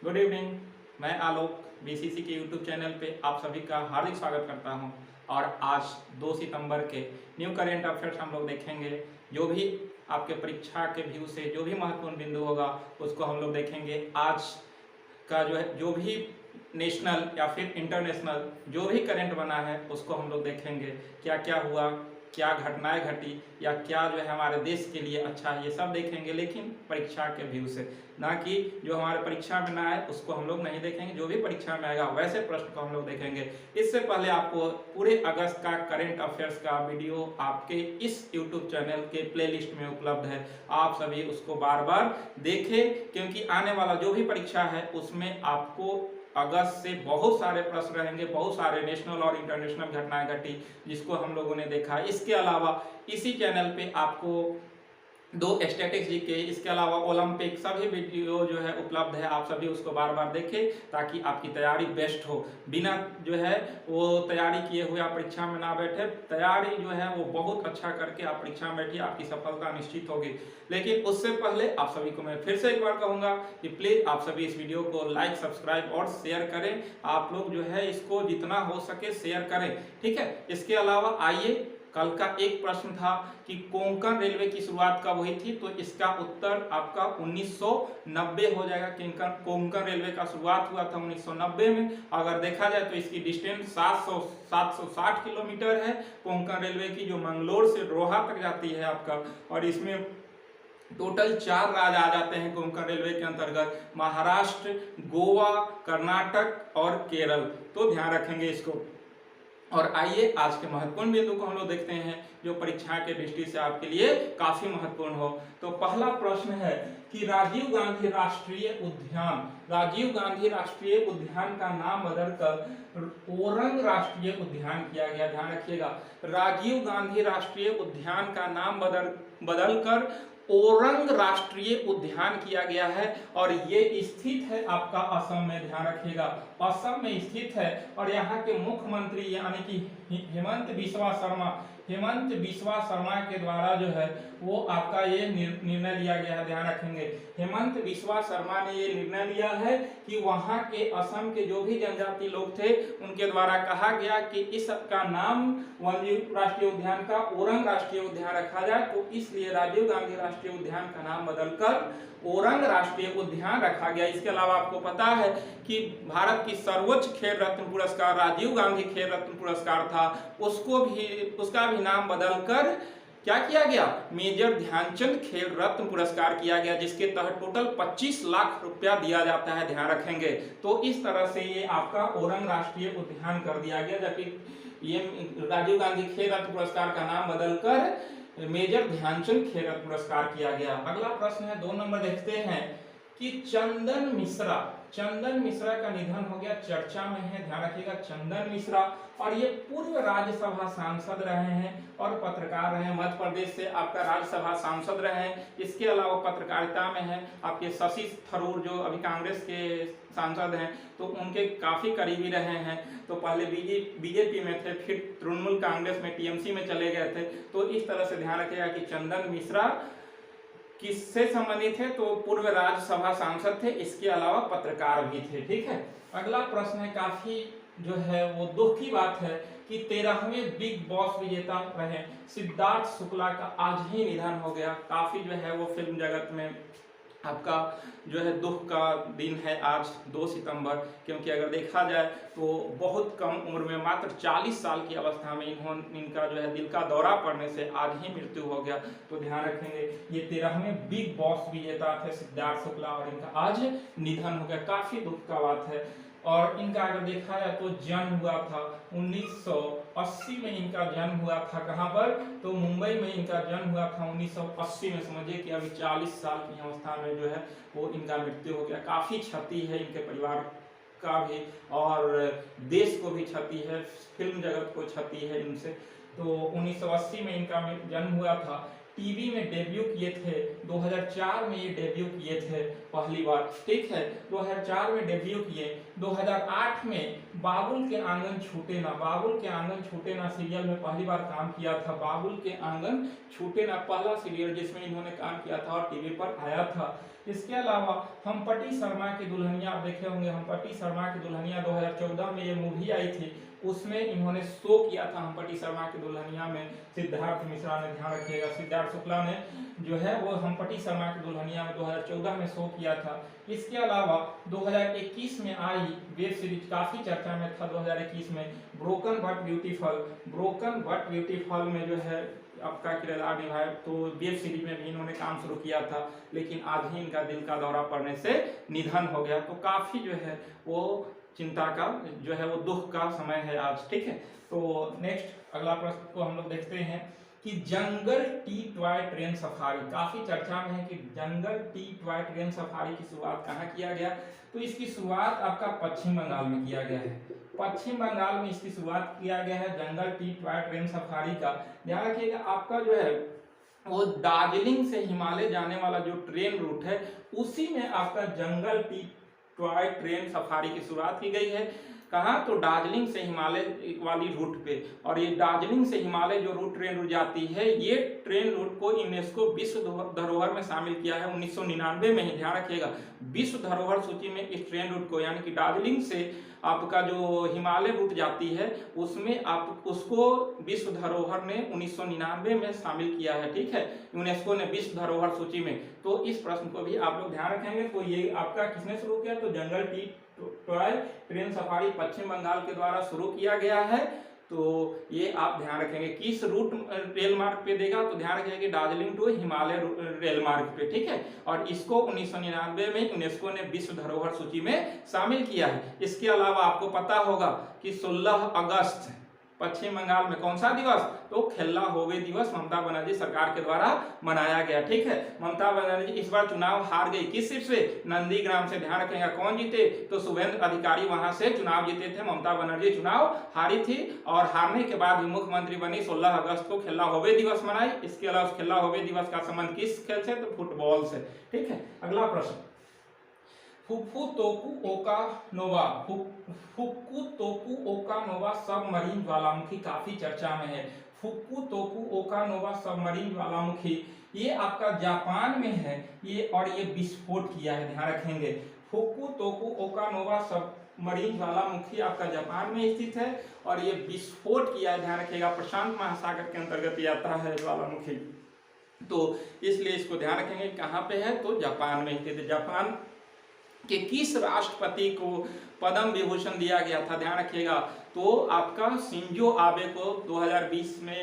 Good evening. मैं आलोक BCC के YouTube channel पे आप सभी का हार्दिक स्वागत करता हूं। और आज 2 सितंबर के न्यू करेंट अफेयर्स हम लोग देखेंगे। जो भी आपके परीक्षा के व्यू से जो भी महत्वपूर्ण बिंदु होगा उसको हम लोग देखेंगे। आज का जो भी नेशनल या फिर इंटरनेशनल जो भी करंट बना है उसको हम लोग देखेंगे। क्या क्या हुआ, क्या घटनाएं घटी या क्या जो है हमारे देश के लिए अच्छा है, ये सब देखेंगे, लेकिन परीक्षा के व्यू से, ना कि जो हमारे परीक्षा में ना आए उसको हम लोग नहीं देखेंगे। जो भी परीक्षा में आएगा वैसे प्रश्न को हम लोग देखेंगे। इससे पहले आपको पूरे अगस्त का करंट अफेयर्स का वीडियो आपके इस यूट्यूब चैनल के प्लेलिस्ट में उपलब्ध है। आप सभी उसको बार बार देखें, क्योंकि आने वाला जो भी परीक्षा है उसमें आपको अगस्त से बहुत सारे प्रश्न रहेंगे, बहुत सारे नेशनल और इंटरनेशनल घटनाएं घटी जिसको हम लोगों ने देखा। इसके अलावा इसी चैनल पे आपको 2 स्टैटिक्स जीके, इसके अलावा ओलंपिक सभी वीडियो जो है उपलब्ध है। आप सभी उसको बार बार देखें ताकि आपकी तैयारी बेस्ट हो। बिना जो है वो तैयारी किए हुए आप परीक्षा में ना बैठे, तैयारी जो है वो बहुत अच्छा करके आप परीक्षा में बैठिए, आपकी सफलता निश्चित होगी। लेकिन उससे पहले आप सभी को मैं फिर से एक बार कहूंगा कि प्लीज आप सभी इस वीडियो को लाइक, सब्सक्राइब और शेयर करें। आप लोग जो है इसको जितना हो सके शेयर करें, ठीक है। इसके अलावा आइए, कल का एक प्रश्न था कि कोंकण रेलवे की शुरुआत कब हुई थी, तो इसका उत्तर आपका 1990 हो जाएगा। कोंकण रेलवे का शुरुआत हुआ था 1990 में। अगर देखा जाए तो इसकी डिस्टेंस 760 किलोमीटर है कोंकण रेलवे की, जो मंगलोर से रोहा तक जाती है आपका। और इसमें टोटल 4 राज्य आ जाते हैं कोंकण रेलवे के अंतर्गत: महाराष्ट्र, गोवा, कर्नाटक और केरल। तो ध्यान रखेंगे इसको। और आइए आज के महत्वपूर्ण बिंदु को हम लोग देखते हैं जो परीक्षा के दृष्टि से आपके लिए काफी महत्वपूर्ण हो। तो पहला प्रश्न है कि राजीव गांधी राष्ट्रीय उद्यान का नाम बदलकर ओरंग राष्ट्रीय उद्यान किया गया। ध्यान रखिएगा, राजीव गांधी राष्ट्रीय उद्यान का नाम बदलकर ओरंग राष्ट्रीय उद्यान किया गया है। और ये स्थित है आपका असम में। ध्यान रखिएगा, असम में स्थित है। और यहाँ के मुख्यमंत्री यानी कि हेमंत बिस्वा शर्मा के द्वारा जो है वो आपका ये निर्णय लिया गया है। ध्यान रखेंगे, हेमंत बिस्वा शर्मा ने ये निर्णय लिया है कि वहां के असम के जो भी जनजाति लोग थे उनके द्वारा कहा गया कि इसका नाम वन्यजीव राष्ट्रीय उद्यान का ओरंग राष्ट्रीय उद्यान रखा जाए। तो इसलिए राजीव गांधी राष्ट्रीय उद्यान का नाम बदलकर ओरंग राष्ट्रीय उद्यान रखा गया। इसके अलावा आपको पता है कि भारत की सर्वोच्च खेल रत्न पुरस्कार राजीव गांधी खेल रत्न पुरस्कार था, उसका भी नाम बदलकर क्या किया गया, मेजर ध्यानचंद खेल रत्न पुरस्कार किया गया, जिसके तहत टोटल 25 लाख रुपया दिया जाता है। ध्यान रखेंगे। तो इस तरह से ये आपका ओरंग राष्ट्रीय उद्यान कर दिया गया, जबकि ये राजीव गांधी खेल रत्न पुरस्कार का नाम बदलकर मेजर ध्यानचंद खेल रत्न पुरस्कार किया गया। अगला प्रश्न है 2 नंबर, देखते हैं कि चंदन मिश्रा का निधन हो गया, चर्चा में है। ध्यान रखिएगा, चंदन मिश्रा, और ये पूर्व राज्यसभा सांसद रहे हैं और पत्रकार रहे हैं। मध्य प्रदेश से आपका राज्यसभा सांसद रहे हैं। इसके अलावा पत्रकारिता में है आपके शशि थरूर, जो अभी कांग्रेस के सांसद हैं, तो उनके काफी करीबी रहे हैं। तो पहले बीजेपी में थे, फिर तृणमूल कांग्रेस में टीएमसी में चले गए थे। तो इस तरह से ध्यान रखिएगा कि चंदन मिश्रा किससे संबंधित है, तो पूर्व राज्यसभा सांसद थे, इसके अलावा पत्रकार भी थे। ठीक है। अगला प्रश्न है, काफी जो है वो दुख की बात है कि 13वें बिग बॉस विजेता रहे सिद्धार्थ शुक्ला का आज ही निधन हो गया। काफी जो है वो फिल्म जगत में आपका जो है दुख का दिन है आज 2 सितंबर, क्योंकि अगर देखा जाए तो बहुत कम उम्र में, मात्र 40 साल की अवस्था में इनका जो है दिल का दौरा पड़ने से आज ही मृत्यु हो गया। तो ध्यान रखेंगे, ये 13वें बिग बॉस विजेता थे सिद्धार्थ शुक्ला और इनका आज निधन हो गया। काफी दुख का बात है। और इनका अगर देखा जाए तो जन्म हुआ था 1980 में, इनका जन्म हुआ था कहां पर, तो मुंबई में इनका जन्म हुआ था 1980 में। समझिए कि अभी 40 साल की अवस्था में जो है वो इनका मृत्यु हो गया। काफी क्षति है इनके परिवार का भी और देश को भी क्षति है, फिल्म जगत को क्षति है इनसे। तो 1980 में इनका जन्म हुआ था। टीवी में डेब्यू किए थे। 2004 में ये डेब्यू किए थे पहली बार, ठीक है, 2004 में डेब्यू किए। 2008 में बाबुल के आंगन छूटे ना, बाबुल के आंगन छूटे ना सीरियल में पहली बार काम किया था। बाबुल के आंगन छूटे ना पहला सीरियल जिसमें इन्होंने काम किया था और टीवी पर आया था। इसके अलावा हम्पटी शर्मा की दुल्हनिया आप देखे होंगे, हम्पटी शर्मा की दुल्हनिया 2014 में ये मूवी आई थी, उसमें इन्होंने शो किया था हम्पटी शर्मा की दुल्हनिया में। सिद्धार्थ मिश्रा ने, ध्यान रखिएगा, सिद्धार्थ शुक्ला ने जो है वो हम्पटी शर्मा की दुल्हनिया में 2014 में शो किया था। इसके अलावा 2021 में आई वेब सीरीज काफी चर्चा में था 2021 में, broken but beautiful. Broken but beautiful में जो है आपका किरदार निभाया, तो वेब सीरीज में भी इन्होंने काम शुरू किया था, लेकिन आज ही इनका दिल का दौरा पड़ने से निधन हो गया। तो काफी जो है वो चिंता का जो है वो दुख का समय है आज, ठीक है। तो नेक्स्ट अगला प्रश्न को हम लोग देखते हैं कि जंगल टी टॉय ट्रेन सफारी, काफी चर्चा में है कि जंगल टी टॉय ट्रेन सफारी की शुरुआत कहाँ किया गया। तो इसकी शुरुआत आपका पश्चिम बंगाल में किया गया है, पश्चिम बंगाल में इसकी शुरुआत किया गया है जंगल टी टॉय ट्रेन सफारी का। ध्यान रखिएगा आपका जो है वो दार्जिलिंग से हिमालय जाने वाला जो ट्रेन रूट है उसी में आपका जंगल टी टॉय ट्रेन सफारी की शुरुआत की गई है। कहाँ, तो दार्जिलिंग से हिमालय वाली रूट पे। और ये दार्जिलिंग से हिमालय जो रूट ट्रेन रूट जाती है, ये ट्रेन रूट को यूनेस्को विश्व धरोहर में शामिल किया है 1999 में ही। ध्यान रखिएगा, विश्व धरोहर सूची में इस ट्रेन रूट को, यानी कि दार्जिलिंग से आपका जो हिमालय रूट जाती है उसमें आप उसको विश्व धरोहर ने 1999 में शामिल किया है, ठीक है, यूनेस्को ने विश्व धरोहर सूची में। तो इस प्रश्न को भी आप लोग ध्यान रखेंगे। तो ये आपका किसने शुरू किया, तो जंगल टी टॉय ट्रेन सफारी पश्चिम बंगाल के द्वारा शुरू किया गया है। तो ये आप ध्यान रखेंगे किस रूट रेल मार्ग पे देगा, तो ध्यान रखिएगा कि दार्जिलिंग टू हिमालय रेल मार्ग पे, ठीक है। और इसको 1999 में यूनेस्को ने विश्व धरोहर सूची में शामिल किया है। इसके अलावा आपको पता होगा कि 16 अगस्त पश्चिम बंगाल में कौन सा दिवस, तो खेल्ला होवे दिवस ममता बनर्जी सरकार के द्वारा मनाया गया, ठीक है। ममता बनर्जी इस बार चुनाव हार गई, किस सीट से, नंदीग्राम से। ध्यान रखेंगे कौन जीते, तो शुभेंद्र अधिकारी वहां से चुनाव जीते थे, ममता बनर्जी चुनाव हारी थी और हारने के बाद मुख्यमंत्री बनी। 16 अगस्त को खेल्ला होवे दिवस मनाई। इसके अलावा खेल्ला होवे दिवस का संबंध किस खेल से, तो फुटबॉल से, ठीक है। अगला प्रश्न, फुकुतोकु ओका नोवा, फुकुतोकु ओका नोवा सबमरीन ज्वालामुखी काफी चर्चा में है। फुकुतोकु ओका नोवा सबमरीन ज्वालामुखी ये आपका जापान में है, ये और ये विस्फोट किया है, ध्यान रखेंगे। फुकुतोकु ओका नोवा सबमरीन ज्वालामुखी आपका जापान में स्थित है और ये विस्फोट किया है, ध्यान रखिएगा, प्रशांत महासागर के अंतर्गत ये आता है ज्वालामुखी। तो इसलिए इसको ध्यान रखेंगे कहाँ पे है, तो जापान में स्थित है। जापान कि किस राष्ट्रपति को पद्म विभूषण दिया गया था, ध्यान रखिएगा, तो आपका शिंजो आबे को 2020 में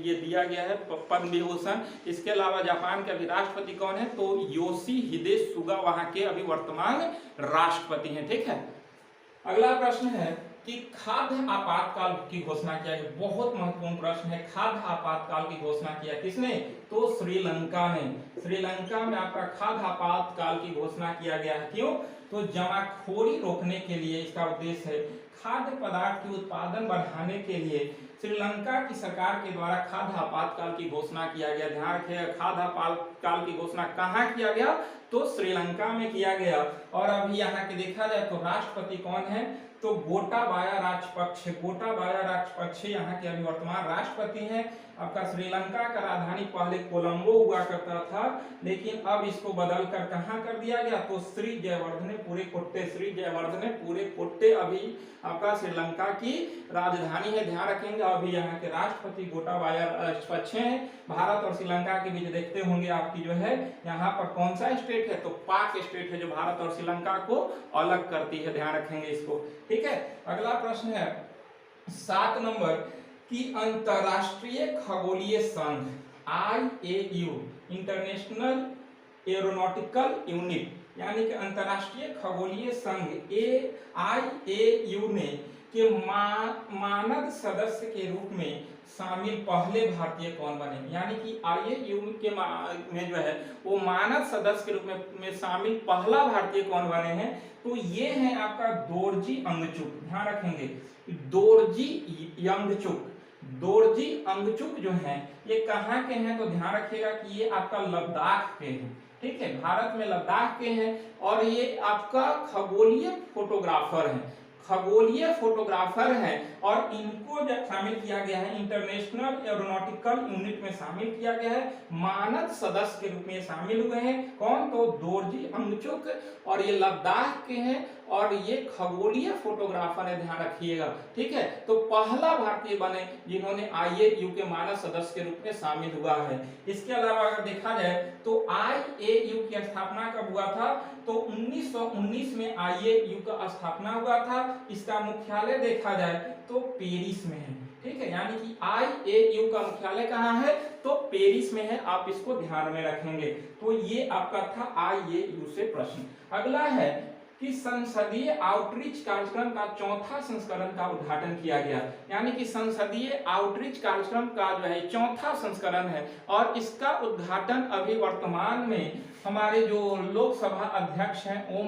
ये दिया गया है पद्म विभूषण। इसके अलावा जापान के अभी राष्ट्रपति कौन है, तो योशिहिदे सुगा वहां के अभी वर्तमान राष्ट्रपति हैं, ठीक है। अगला प्रश्न है कि खाद्य आपातकाल की घोषणा किया गया, बहुत महत्वपूर्ण प्रश्न है। खाद्य आपातकाल की घोषणा किया किसने, तो श्रीलंका ने। श्रीलंका में आपका खाद्य आपातकाल की घोषणा किया गया है, क्यों, तो जमाखोरी रोकने के लिए इसका उद्देश्य है। खाद्य पदार्थ के उत्पादन बढ़ाने के लिए श्रीलंका की सरकार के द्वारा खाद्य आपातकाल की घोषणा किया गया। ध्यान रखिएगा खाद्य आपातकाल की घोषणा कहाँ किया गया, तो श्रीलंका में किया गया। और अभी यहाँ के देखा जाए तो राष्ट्रपति कौन है, तो गोटाबाया राजपक्षे, गोटाबाया राजपक्षे यहाँ के अभी वर्तमान राष्ट्रपति हैं। आपका श्रीलंका का राजधानी पहले कोलंबो हुआ करता था, लेकिन अब इसको बदल कर कहाँ कर दिया गया, तो श्री जयवर्धने पूरे कोट्टे, श्री जयवर्धने पूरे कोट्टे अभी आपका श्रीलंका की राजधानी है, ध्यान रखेंगे। अभी यहाँ के राष्ट्रपति गोटाबाया राजपक्षे हैं। भारत और श्रीलंका के बीच देखते होंगे आपकी जो है यहाँ पर कौन सा स्टेट है, तो पाक स्टेट है जो भारत और श्रीलंका को अलग करती है, ध्यान रखेंगे इसको, ठीक है। अगला प्रश्न है 7 नंबर कि अंतरराष्ट्रीय खगोलीय संघ IAU इंटरनेशनल एरोनॉटिकल यूनिट यानी कि अंतरराष्ट्रीय खगोलीय संघ IAU ने के मानद सदस्य के रूप में शामिल पहले भारतीय कौन बने, यानी कि IAU के में जो है वो मानद सदस्य के रूप में शामिल पहला भारतीय कौन बने हैं, तो ये है आपका दोरजी अंगचुक। ध्यान रखेंगे दोरजी अंगचुक, दोरजी अंगचुक जो हैं ये कहाँ के हैं, तो ध्यान रखिएगा कि ये आपका लद्दाख के हैं, ठीक है, भारत में लद्दाख के हैं। और ये आपका खगोलीय फोटोग्राफर हैं, खगोलीय फोटोग्राफर हैं, और इनको शामिल किया गया है इंटरनेशनल एरोनॉटिकल यूनिट में शामिल किया गया है, मानद सदस्य के रूप में शामिल हुए हैं। कौन, तो दोरजी अंगचुक, और ये लद्दाख के हैं और ये खगोलीय फोटोग्राफर है, ध्यान रखिएगा, ठीक है। तो पहला भारतीय बने जिन्होंने आईएयू के मानद सदस्य के रूप में शामिल हुआ है। इसके अलावा अगर देखा जाए तो आईएयू की स्थापना कब हुआ था, तो 1919 में आईएयू का स्थापना हुआ था। इसका मुख्यालय देखा जाए तो पेरिस में है, ठीक है, यानी कि आईएयू का मुख्यालय कहाँ है, तो पेरिस में है, आप इसको ध्यान में रखेंगे। तो ये आपका था आईएयू से प्रश्न। अगला है कि संसदीय आउटरीच कार्यक्रम का चौथा संस्करण का उद्घाटन किया गया, यानी कि संसदीय आउटरीच कार्यक्रम का जो है चौथा संस्करण है, और इसका उद्घाटन अभी वर्तमान में हमारे जो लोकसभा अध्यक्ष हैं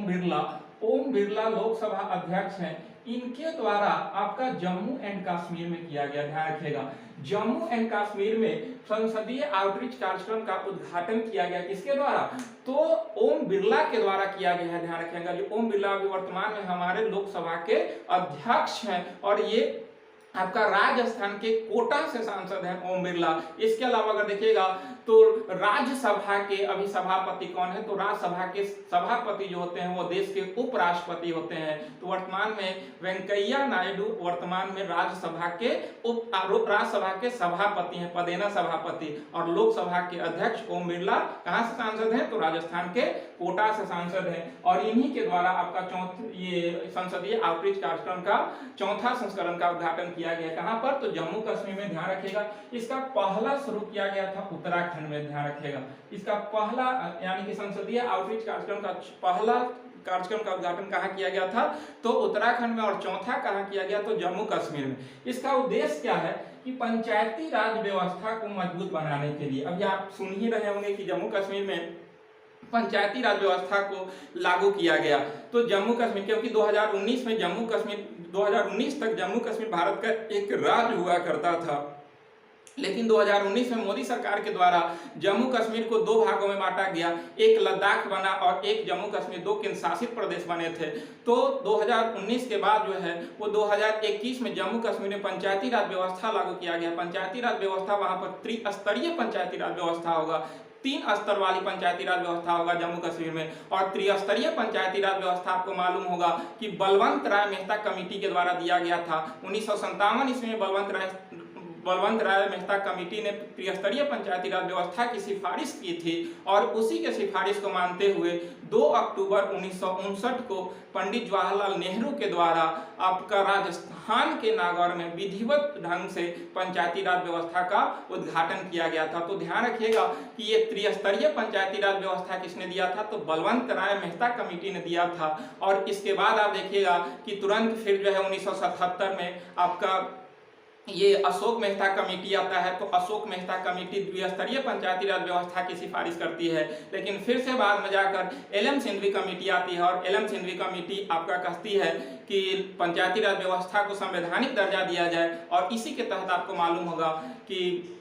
ओम बिरला लोकसभा अध्यक्ष हैं, इनके द्वारा आपका जम्मू एंड कश्मीर में किया गया। ध्यान रखिएगा, जम्मू एंड कश्मीर में संसदीय आउटरीच कार्यक्रम का उद्घाटन किया गया, किसके द्वारा, तो ओम बिरला के द्वारा किया गया है। ध्यान रखिएगा, जो ओम बिरला अभी वर्तमान में हमारे लोकसभा के अध्यक्ष हैं, और ये आपका राजस्थान के कोटा से सांसद हैं ओम बिरला। इसके अलावा अगर देखिएगा तो राज्यसभा के अभी सभापति कौन है, तो राज्यसभा के सभापति जो होते हैं वो देश के उपराष्ट्रपति होते हैं। तो वर्तमान में वेंकैया नायडू वर्तमान में राज्यसभा के सभापति हैं, पदेना सभापति, और लोकसभा के अध्यक्ष ओम बिरला कहां से सांसद हैं, तो राजस्थान के कोटा से सांसद हैं। और इन्हीं के द्वारा आपका ये संसदीय आउटरीच कार्यक्रम का चौथा संस्करण का उद्घाटन किया गया, कहां पर, तो जम्मू कश्मीर में। ध्यान रखिएगा, इसका पहला शुरू किया गया था उत्तराखंड में। ध्यान रखिएगा, इसका पहला यानी कि संसदीय आउटरीच कार्यक्रम का पहला कार्यक्रम का उद्घाटन कहां किया गया था, तो उत्तराखंड में, और चौथा कहां किया गया, तो जम्मू कश्मीर में। इसका उद्देश्य क्या है कि पंचायती राज व्यवस्था को मजबूत बनाने के लिए, अभी आप सुन ही रहे होंगे कि जम्मू कश्मीर में पंचायती राज व्यवस्था को लागू किया गया। तो जम्मू कश्मीर, क्योंकि 2019 में 2019 तक जम्मू कश्मीर भारत का एक राज्य हुआ करता था, लेकिन 2019 में मोदी सरकार के द्वारा जम्मू कश्मीर को दो भागों में बांटा गया, एक लद्दाख बना और एक जम्मू कश्मीर, दो केंद्र शासित प्रदेश बने थे। तो 2019 के बाद जो है वो 2021 में जम्मू कश्मीर में पंचायती राज व्यवस्था लागू किया गया। पंचायती राज व्यवस्था, वहां पर त्रिस्तरीय पंचायती राज व्यवस्था होगा, 3 स्तर वाली पंचायती राज व्यवस्था होगा जम्मू कश्मीर में। और त्रिस्तरीय पंचायती राज व्यवस्था आपको मालूम होगा कि बलवंत राय मेहता कमेटी के द्वारा दिया गया था। 1957 ईस्वी में बलवंत राय मेहता कमेटी ने त्रिस्तरीय पंचायती राज व्यवस्था की सिफारिश की थी, और उसी के सिफारिश को मानते हुए 2 अक्टूबर 1959 को पंडित जवाहरलाल नेहरू के द्वारा आपका राजस्थान के नागौर में विधिवत ढंग से पंचायती राज व्यवस्था का उद्घाटन किया गया था। तो ध्यान रखिएगा कि ये त्रिस्तरीय पंचायती राज व्यवस्था किसने दिया था, तो बलवंत राय मेहता कमेटी ने दिया था। और इसके बाद आप देखिएगा कि तुरंत फिर जो है 1977 में आपका ये अशोक मेहता कमेटी आता है। तो अशोक मेहता कमेटी द्विस्तरीय पंचायती राज व्यवस्था की सिफारिश करती है, लेकिन फिर से बाद में जाकर एलएम सिंघवी कमेटी आती है, और एलएम सिंघवी कमेटी आपका कहती है कि पंचायती राज व्यवस्था को संवैधानिक दर्जा दिया जाए। और इसी के तहत आपको मालूम होगा कि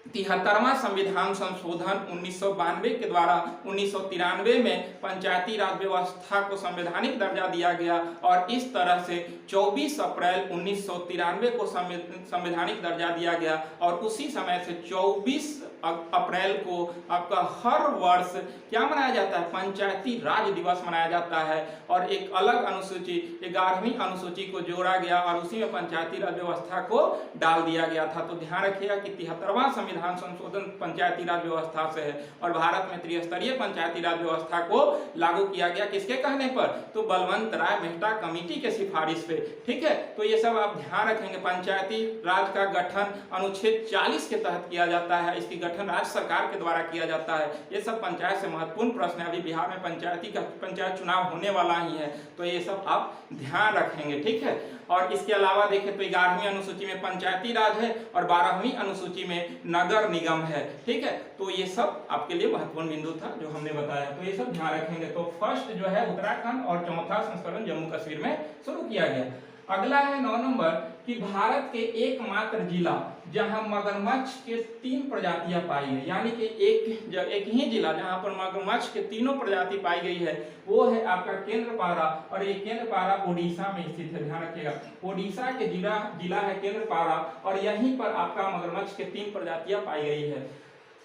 73वां संविधान संशोधन 1992 के द्वारा 1993 में पंचायती राज व्यवस्था को संवैधानिक दर्जा दिया गया, और इस तरह से 24 अप्रैल 1993 को संवैधानिक दर्जा दिया गया। और उसी समय से 24 अप्रैल को आपका हर वर्ष क्या मनाया जाता है, पंचायती राज दिवस मनाया जाता है। और एक अलग अनुसूची 11वीं अनुसूची को जोड़ा गया, और उसी में पंचायती राज व्यवस्था को डाल दिया गया था। तो ध्यान रखिएगा कि 73वां संविधान संशोधन पंचायती राज व्यवस्था से है, और भारत में त्रिस्तरीय पंचायती राज व्यवस्था को लागू किया गया किसके कहने पर, तो बलवंत राय मेहता कमेटी के सिफारिश पे। ठीक है, तो ये सब आप ध्यान रखेंगे। पंचायती राज का गठन अनुच्छेद 40 के तहत किया जाता है, इसकी गठन राज्य सरकार के द्वारा किया जाता है। ये सब पंचायत से महत्वपूर्ण प्रश्न है, अभी बिहार में पंचायत चुनाव होने वाला ही है, तो ये सब आप ध्यान रखेंगे। ठीक है, और इसके अलावा देखें तो 11वीं अनुसूची में पंचायती राज है, और 12वीं अनुसूची में नगर निगम है। ठीक है, तो ये सब आपके लिए महत्वपूर्ण बिंदु था जो हमने बताया, तो ये सब ध्यान रखेंगे। तो फर्स्ट जो है उत्तराखंड, और चौथा संस्करण जम्मू कश्मीर में शुरू किया गया। अगला है 9 नंबर कि भारत के एकमात्र जिला जहां मगरमच्छ के 3 प्रजातियां पाई गई, यानी कि एक ही जिला जहां पर मगरमच्छ के तीनों प्रजाति पाई गई है वो है आपका केंद्रपाड़ा, और ये केंद्रपाड़ा ओडिशा में स्थित है। ध्यान रखिएगा, ओडिशा के जिला है केंद्रपाड़ा, और यहीं पर आपका मगरमच्छ के 3 प्रजातियां पाई गई है।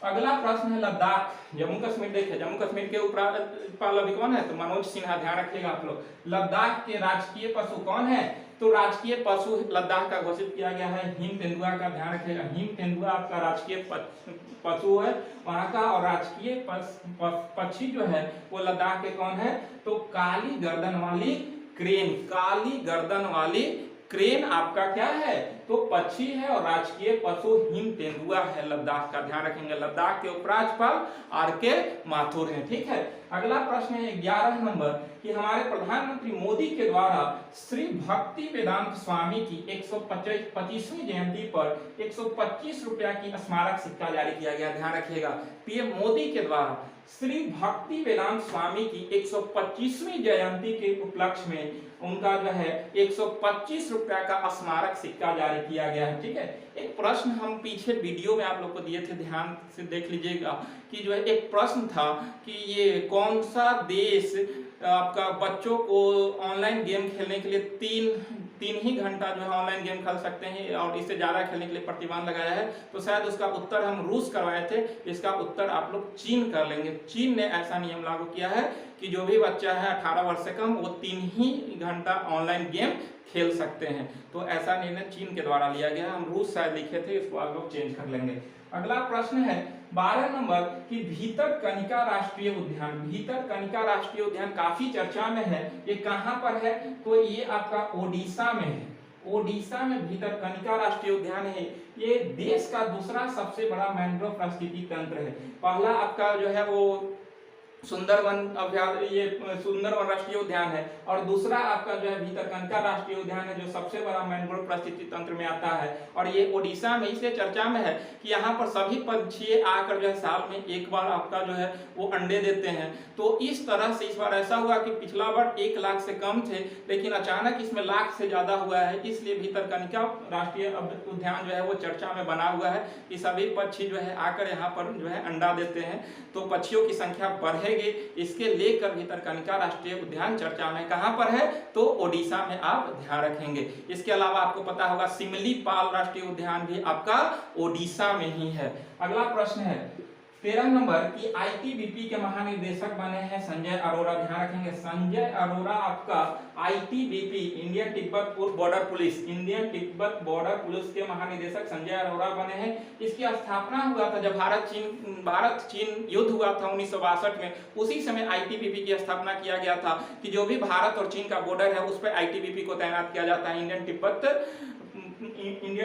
अगला प्रश्न है लद्दाख, जम्मू कश्मीर। देखिए जम्मू कश्मीर के उपराज्यपाल अभी कौन है, तो मनोज सिन्हा। ध्यान रखिएगा आप लोग। लद्दाख के राजकीय पशु कौन है, तो राजकीय पशु लद्दाख का घोषित किया गया है हिम तेंदुआ का। ध्यान रखिएगा, हिम तेंदुआ आपका राजकीय पशु है वहां का, और राजकीय पक्षी जो है वो लद्दाख के कौन है, तो काली गर्दन वाली क्रेन। काली गर्दन वाली क्रेन आपका क्या है, तो पक्षी है, और राजकीय पशु हिम तेंदुआ है लद्दाख का। ध्यान रखेंगे, लद्दाख के उपराज्यपाल RK माथुर हैं। ठीक है, अगला प्रश्न है 11 नंबर कि हमारे प्रधानमंत्री मोदी के द्वारा श्री भक्ति वेदांत स्वामी की 125वीं जयंती पर 125 रुपया की स्मारक सिक्का जारी किया गया। ध्यान रखिएगा, PM मोदी के द्वारा श्री भक्ति वेदांत स्वामी की 125वीं जयंती के उपलक्ष्य में उनका जो है 125 रुपया का स्मारक सिक्का जारी किया गया है। ठीक है, एक प्रश्न हम पीछे वीडियो में आप लोग को दिए थे, ध्यान से देख लीजिएगा कि जो है एक प्रश्न था कि ये कौन सा देश आपका बच्चों को ऑनलाइन गेम खेलने के लिए तीन ही घंटा जो है ऑनलाइन गेम खेल सकते हैं और इससे ज्यादा खेलने के लिए प्रतिबंध लगाया है, तो शायद उसका उत्तर हम रूस करवाए थे, इसका उत्तर आप लोग चीन कर लेंगे। चीन ने ऐसा नियम लागू किया है कि जो भी बच्चा है 18 वर्ष से कम वो 3 ही घंटा ऑनलाइन गेम खेल सकते हैं, तो ऐसा निर्णय चीन के द्वारा लिया गया। हम रूस शायद लिखे थे, इसको आप लोग चेंज कर लेंगे। अगला प्रश्न है 12 नंबर कि भीतरकनिका राष्ट्रीय उद्यान। भीतरकनिका राष्ट्रीय उद्यान काफी चर्चा में है, ये कहां पर है, तो ये आपका ओडिशा में है। ओडिशा में भीतरकनिका राष्ट्रीय उद्यान है। ये देश का दूसरा सबसे बड़ा मैंग्रोव पारिस्थितिकी तंत्र है। पहला आपका जो है वो सुंदरवन अभयारण्य, ये सुंदरवन राष्ट्रीय उद्यान है, और दूसरा आपका जो है भीतरकनिका राष्ट्रीय उद्यान है जो सबसे बड़ा मैंग्रोव पारिस्थितिकी तंत्र में आता है, और ये ओडिशा में इसलिए चर्चा में है कि यहाँ पर सभी पक्षी आकर जो है साल में एक बार आपका जो है वो अंडे देते हैं। तो इस तरह से इस बार ऐसा हुआ कि पिछला बार 1 लाख से कम थे, लेकिन अचानक इसमें लाख से ज्यादा हुआ है, इसलिए भीतरकनिका राष्ट्रीय उद्यान जो है वो चर्चा में बना हुआ है कि सभी पक्षी जो है आकर यहाँ पर जो है अंडा देते हैं, तो पक्षियों की संख्या बढ़े, इसके लेकर भीतरकनिका राष्ट्रीय उद्यान चर्चा में। कहां पर है, तो ओडिशा में, आप ध्यान रखेंगे। इसके अलावा आपको पता होगा सिमलीपाल राष्ट्रीय उद्यान भी आपका ओडिशा में ही है। अगला प्रश्न है 13 नंबर की ITBP के महानिदेशक बने हैं संजय अरोड़ा। ध्यान रखेंगे, संजय अरोड़ा आपका ITBP Indian Tibet border police, Indian Tibet border police के महानिदेशक संजय अरोड़ा बने हैं। इसकी स्थापना हुआ था जब भारत चीन युद्ध हुआ था 1962 में, उसी समय ITBP की स्थापना किया गया था कि जो भी भारत और चीन का बॉर्डर है उस पर ITBP को तैनात किया जाता है, इंडियन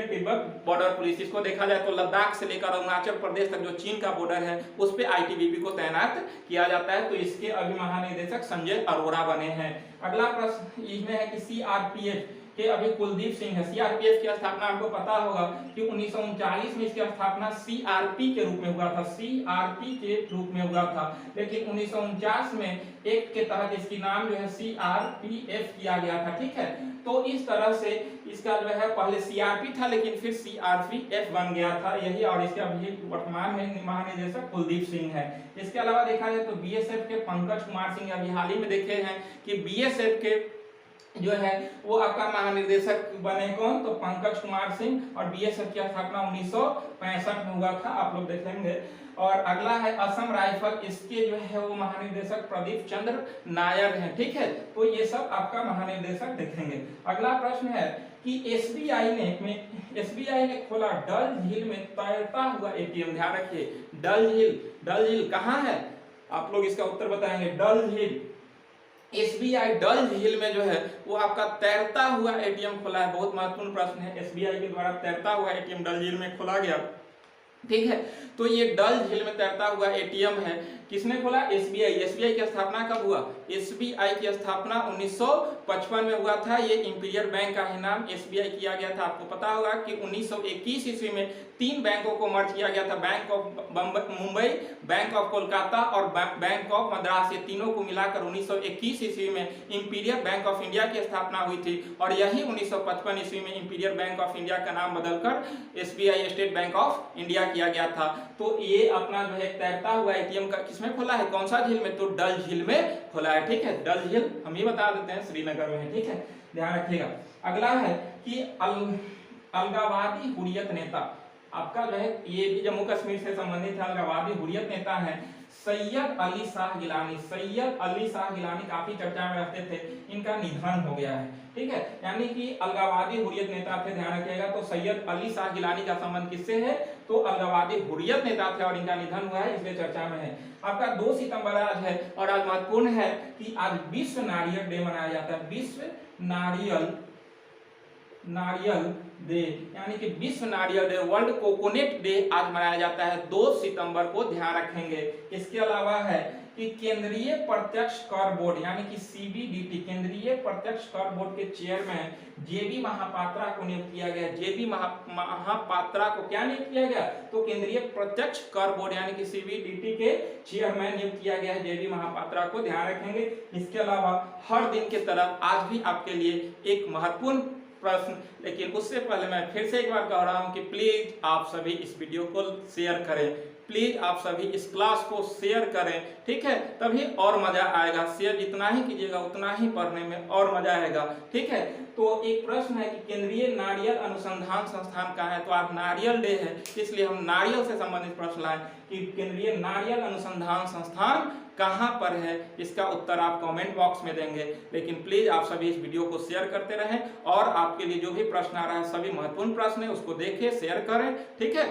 तिब्बत बॉर्डर पुलिस। इसको देखा जाए तो लद्दाख से लेकर अरुणाचल प्रदेश तक जो चीन का बॉर्डर है उस पे ITBP को तैनात किया जाता है, तो इसके अभी महानिदेशक संजय अरोड़ा बने हैं। अगला प्रश्न इसमें है कि CRPF के अभी कुलदीप सिंह है। CRPF की स्थापना आपको पता होगा कि 1939 में इसकी स्थापना CRP के रूप में हुआ था, CRP के रूप में हुआ था, लेकिन 1949 में एक्ट के तहत इसकी नाम जो है CRPF किया गया था। ठीक है, तो इस तरह से इसका जो है पहले CRP था लेकिन फिर CRPF बन गया था यही, और इसके अभी वर्तमान में महानिदेशक कुलदीप सिंह है। इसके अलावा देखा जाए तो BSF के पंकज कुमार सिंह अभी हाल ही में देखे हैं कि BSF के जो है वो आपका महानिदेशक बने कौन, तो पंकज कुमार सिंह, और BSF की स्थापना 1965 में हुआ था, आप लोग देखेंगे। और अगला है असम राइफल, इसके जो है वो महानिदेशक प्रदीप चंद्र नायर हैं। ठीक है, तो ये सब आपका महानिदेशक देखेंगे। अगला प्रश्न है कि SBI ने खोला डल झील में तैरता हुआ ATM। ध्यान रखिए, डल झील कहाँ है, आप लोग इसका उत्तर बताएंगे। डल झील, SBI डल झील में जो है वो आपका तैरता हुआ ATM खोला है। बहुत महत्वपूर्ण प्रश्न है, SBI के द्वारा तैरता हुआ ATM डल झील में खोला गया। ठीक है। तो ये डल झील में तैरता हुआ एटीएम है, किसने खोला? एसबीआई। एसबीआई की स्थापना कब हुआ? एसबीआई की स्थापना 1955 में हुआ था। ये इंपीरियल बैंक का ही नाम एसबीआई किया गया था। आपको पता होगा कि 1921 ईस्वी में 3 बैंकों को मर्ज किया गया था, bank of Mumbai, bank of Kolkata और बैंक ऑफ मद्रास। ये तीनों को मिलाकर 1921 ईस्वी में इंपीरियल बैंक ऑफ इंडिया की स्थापना हुई थी और यही 1955 ईस्वी में इंपीरियल बैंक ऑफ इंडिया का नाम बदलकर SBI state bank of India किया गया था। तो ये अपना जो है तैरता हुआ एटीएम का किसमें खोला है? कौन सा झील में? तो डल झील में खोला है। ठीक है, डल झील हम ये बता देते हैं श्रीनगर में है। ठीक है, ध्यान रखिएगा। अगला है कि अलगावादी हुर्रियत नेता, आपका जो है ये भी जम्मू कश्मीर से संबंधित है। अलगावादी हुर्रियत नेता है सैयद अली शाह गिलानी। सैयद अली शाह गिलानी काफी चर्चा में रहते थे, इनका निधन हो गया है। ठीक है, यानी कि अलगावादी हुर्रियत नेता थे, ध्यान रखिएगा। तो सैयद अली शाह गिलानी का संबंध किससे है? तो अलगावादी हुर्रियत नेता थे और इनका निधन हुआ है, इसलिए चर्चा में है। आपका 2 सितंबर आज है और आज महत्वपूर्ण है कि आज विश्व नारियल डे मनाया जाता है। विश्व नारियल डे, यानी कि विश्व नारियल डे, वर्ल्ड कोकोनट डे आज मनाया जाता है 2 सितंबर को, ध्यान रखेंगे। इसके अलावा है कि केंद्रीय प्रत्यक्ष कर बोर्ड यानी कि सीबीडीटी, केंद्रीय प्रत्यक्ष कर बोर्ड के चेयरमैन जेबी महापात्रा को नियुक्त किया गया। जेबी महापात्रा को क्या नियुक्त किया गया? तो केंद्रीय प्रत्यक्ष कर बोर्ड यानी कि सीबीडीटी के चेयरमैन नियुक्त किया गया है जेबी महापात्रा को, ध्यान रखेंगे। इसके अलावा हर दिन की तरह आज भी आपके लिए एक महत्वपूर्ण प्रश्न, लेकिन उससे पहले मैं फिर से एक बार कह रहा हूं कि प्लीज आप सभी इस वीडियो को शेयर करें, प्लीज आप सभी इस क्लास को शेयर करें। ठीक है, तभी और मजा आएगा। शेयर जितना ही कीजिएगा उतना ही पढ़ने में और मजा आएगा। ठीक है, तो एक प्रश्न है कि केंद्रीय नारियल अनुसंधान संस्थान कहाँ है? तो आज नारियल डे है, इसलिए हम नारियल से संबंधित प्रश्न लाए कि केंद्रीय नारियल अनुसंधान संस्थान कहां पर है। इसका उत्तर आप कमेंट बॉक्स में देंगे, लेकिन प्लीज आप सभी इस वीडियो को शेयर करते रहें और आपके लिए जो भी प्रश्न आ रहा है, सभी महत्वपूर्ण प्रश्न है, उसको देखिए, शेयर करें। ठीक है,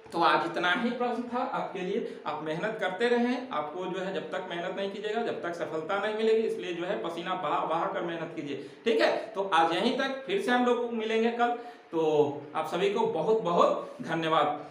तो आज इतना ही प्रश्न था आपके लिए। आप मेहनत करते रहें, आपको जो है जब तक मेहनत नहीं कीजिएगा जब तक सफलता नहीं मिलेगी, इसलिए जो है पसीना बहा बहा कर मेहनत कीजिए। ठीक है, तो आज यहीं तक, फिर से हम लोग मिलेंगे कल। तो आप सभी को बहुत बहुत धन्यवाद।